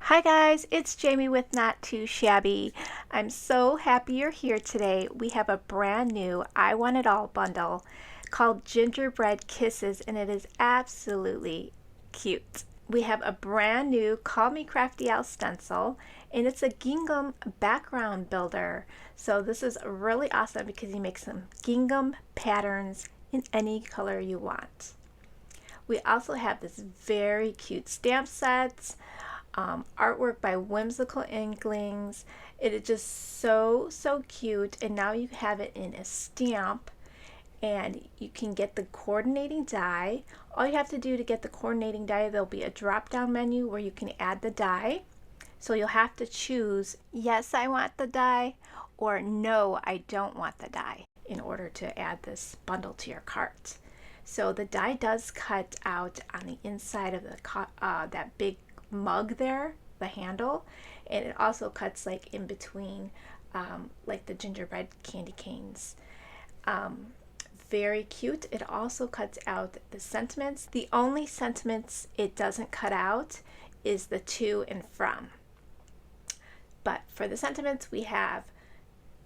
Hi guys, it's Jamie with Not Too Shabby. I'm so happy you're here today. We have a brand new I Want It All bundle called Gingerbread Kisses, and it is absolutely cute. We have a brand new Call Me Crafty Owl stencil, and it's a gingham background builder. So this is really awesome because you make some gingham patterns in any color you want. We also have this very cute stamp set, artwork by Whimsical Inklings. It is just so cute, and now you have it in a stamp, and you can get the coordinating die. All you have to do to get the coordinating die, there'll be a drop down menu where you can add the die. So you'll have to choose yes, I want the die, or no, I don't want the die, in order to add this bundle to your cart. So the die does cut out on the inside of the that big mug there, the handle, and it also cuts like in between like the gingerbread candy canes. Very cute. It also cuts out the sentiments. The only sentiments it doesn't cut out is the to and from. But for the sentiments, we have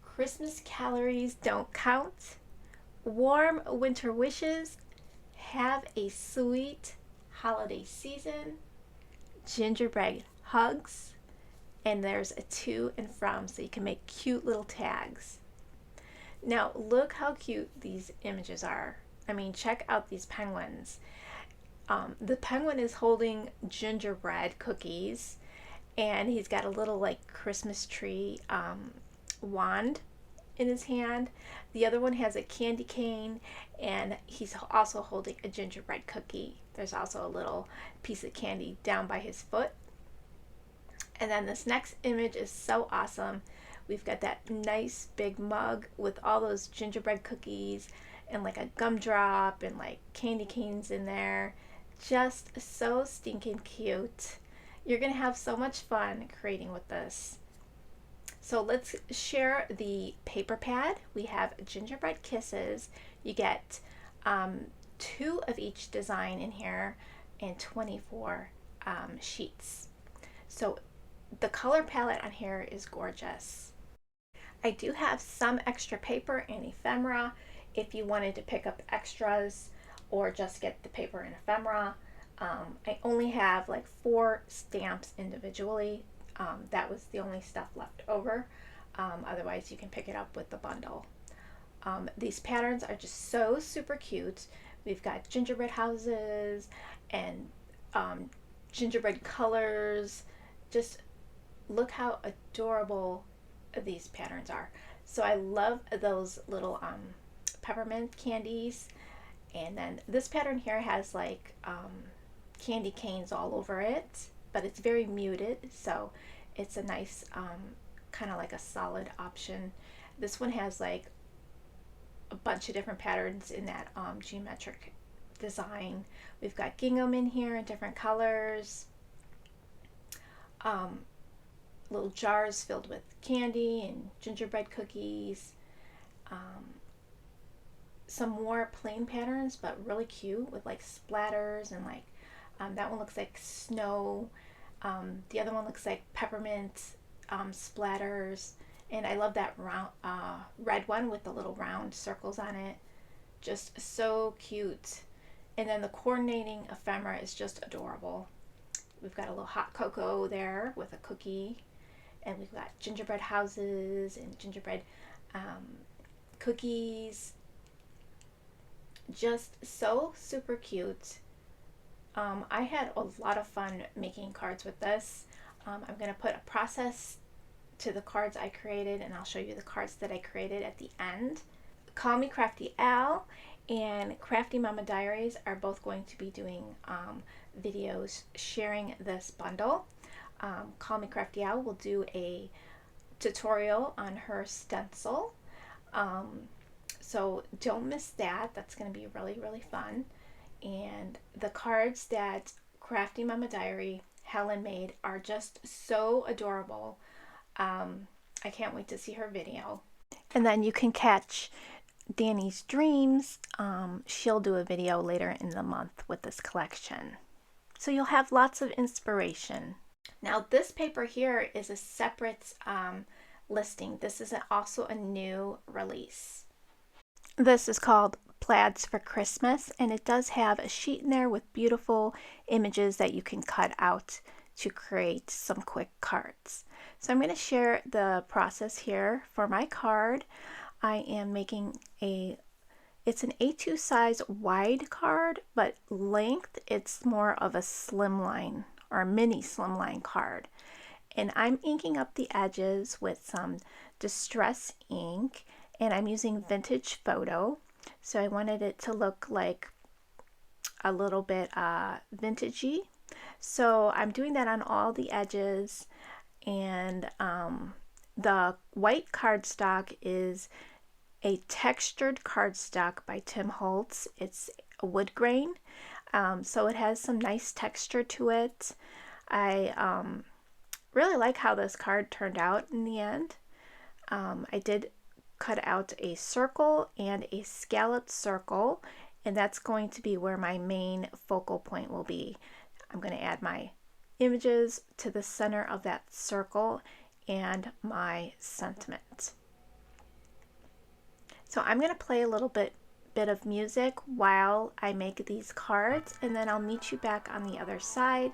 Christmas calories don't count, warm winter wishes, have a sweet holiday season, gingerbread hugs, and there's a to and from, so you can make cute little tags. Now look how cute these images are. I mean, check out these penguins. The penguin is holding gingerbread cookies, and he's got a little like Christmas tree wand in his hand. The other one has a candy cane, and he's also holding a gingerbread cookie. There's also a little piece of candy down by his foot. And then this next image is so awesome. We've got that nice big mug with all those gingerbread cookies and like a gumdrop and like candy canes in there. Just so stinking cute. You're gonna have so much fun creating with this. So let's share the paper pad. We have gingerbread kisses. You get 2 of each design in here and 24 sheets. So the color palette on here is gorgeous. I do have some extra paper and ephemera if you wanted to pick up extras or just get the paper and ephemera. I only have like 4 stamps individually. That was the only stuff left over. Otherwise you can pick it up with the bundle. These patterns are just so super cute. We've got gingerbread houses and gingerbread colors. Just look how adorable these patterns are. So I love those little peppermint candies. And then this pattern here has like candy canes all over it, but it's very muted, so it's a nice kind of like a solid option. This one has like a bunch of different patterns in that geometric design. We've got gingham in here in different colors, little jars filled with candy and gingerbread cookies, some more plain patterns but really cute with like splatters and like that one looks like snow. The other one looks like peppermint splatters, and I love that round red one with the little round circles on it. Just so cute. And then the coordinating ephemera is just adorable. We've got a little hot cocoa there with a cookie, and we've got gingerbread houses and gingerbread cookies. Just so super cute. I had a lot of fun making cards with this. I'm going to put a process to the cards I created, and I'll show you the cards that I created at the end. Call Me Crafty Al and Crafty Mama Diaries are both going to be doing videos sharing this bundle. Call Me Crafty Al will do a tutorial on her stencil. So don't miss that. That's going to be really fun. And the cards that Crafty Mama Diary Helen made are just so adorable. I can't wait to see her video. And then you can catch Danny's Dreams. She'll do a video later in the month with this collection. So you'll have lots of inspiration. Now this paper here is a separate listing. This is also a new release. This is called Plaids for Christmas, and it does have a sheet in there with beautiful images that you can cut out to create some quick cards. So I'm going to share the process here for my card. I am making it's an A2 size wide card, but length it's more of a slimline or mini slimline card. And I'm inking up the edges with some distress ink, and I'm using vintage photo. So I wanted it to look like a little bit vintagey. So I'm doing that on all the edges, and the white cardstock is a textured cardstock by Tim Holtz. It's a wood grain, so it has some nice texture to it. I really like how this card turned out in the end. I did cut out a circle and a scalloped circle, and that's going to be where my main focal point will be. I'm going to add my images to the center of that circle and my sentiment. So I'm going to play a little bit of music while I make these cards, and then I'll meet you back on the other side.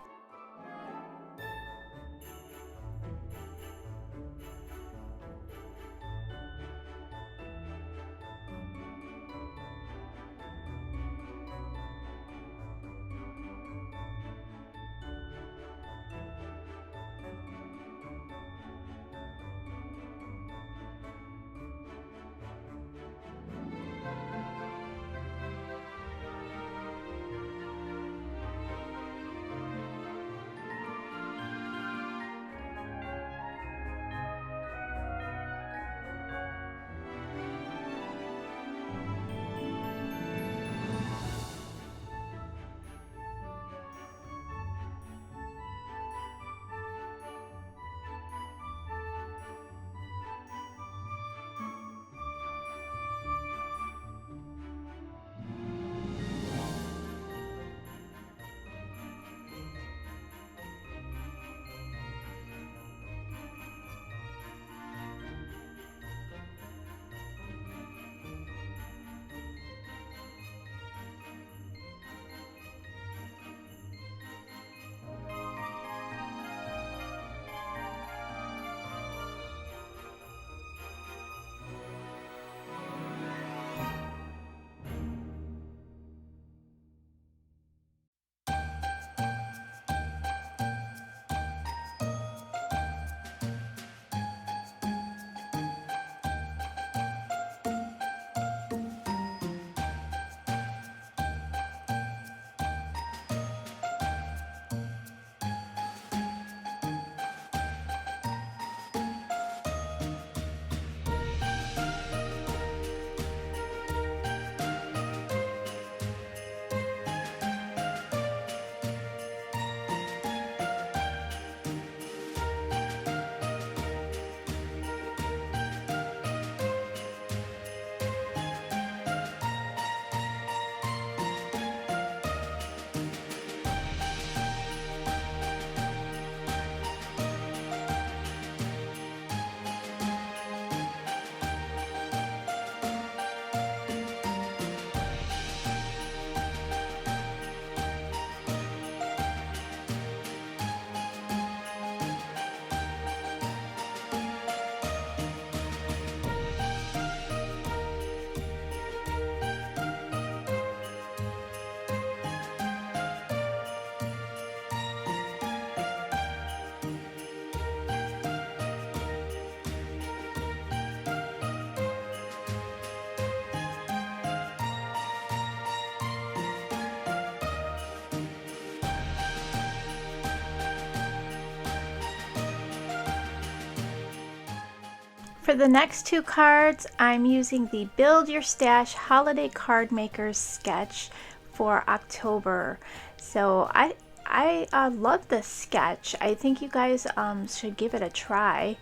For the next two cards, I'm using the Build Your Stash Holiday Card Makers sketch for October. So I love this sketch. I think you guys should give it a try.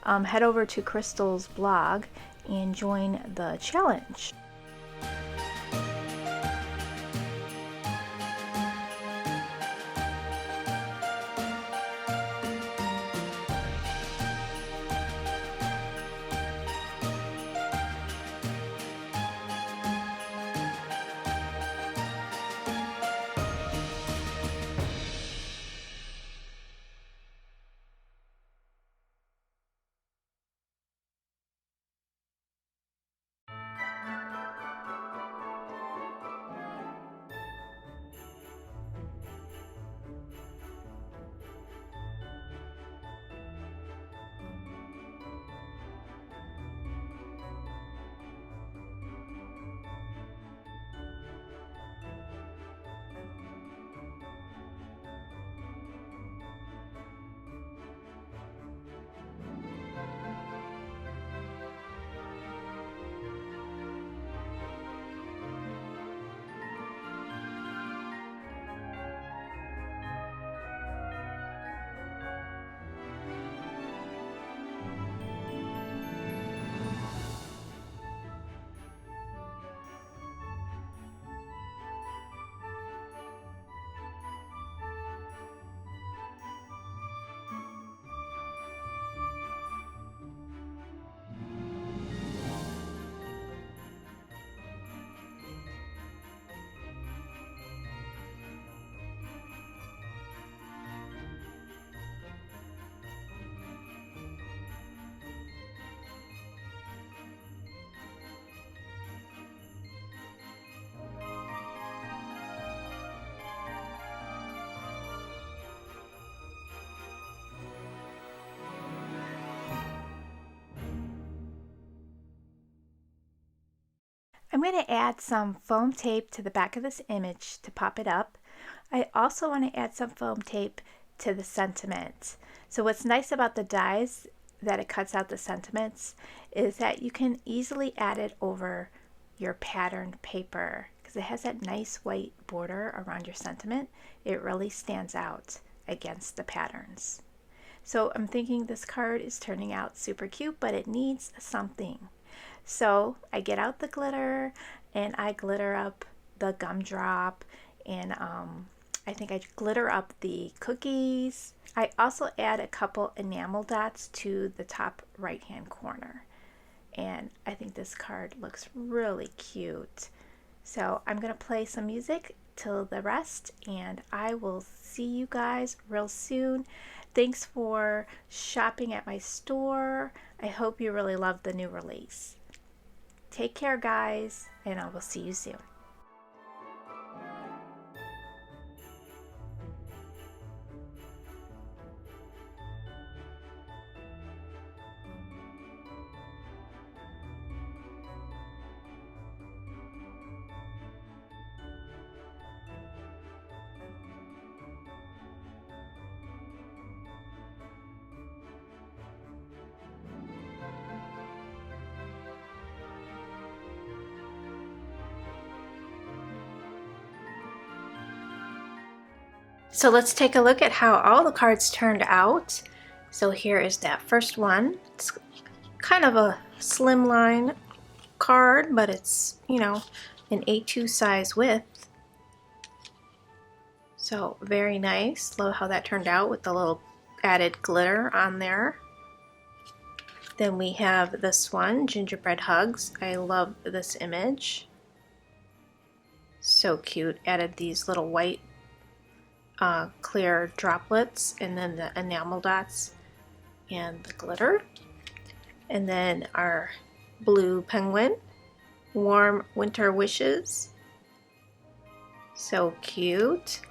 Head over to Crystal's blog and join the challenge. I'm going to add some foam tape to the back of this image to pop it up. I also want to add some foam tape to the sentiment. So what's nice about the dies that it cuts out the sentiments is that you can easily add it over your patterned paper because it has that nice white border around your sentiment. It really stands out against the patterns. So I'm thinking this card is turning out super cute, but it needs something. So I get out the glitter and I glitter up the gumdrop, and I think I glitter up the cookies. I also add a couple enamel dots to the top right hand corner, and I think this card looks really cute. So I'm gonna play some music till the rest, and I will see you guys real soon. Thanks for shopping at my store. I hope you really love the new release. Take care, guys, and I will see you soon. So let's take a look at how all the cards turned out. So here is that first one. It's kind of a slimline card, but it's, you know, an A2 size width. So very nice. Love how that turned out with the little added glitter on there. Then we have this one, Gingerbread Hugs. I love this image. So cute. Added these little white clear droplets, and then the enamel dots and the glitter. And then our blue penguin, Warm Winter Wishes. So cute.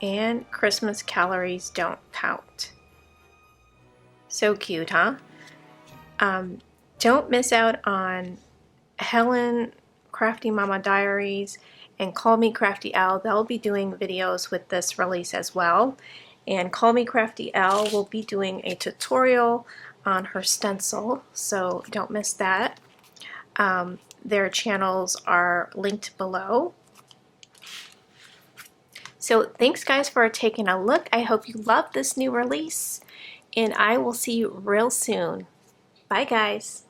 And Christmas Calories Don't Count. So cute, huh? Don't miss out on Helen Crafty Mama Diaries and Call Me Crafty Elle. They'll be doing videos with this release as well. And Call Me Crafty Elle will be doing a tutorial on her stencil, so don't miss that. Their channels are linked below. So thanks guys for taking a look. I hope you love this new release, and I will see you real soon. Bye guys.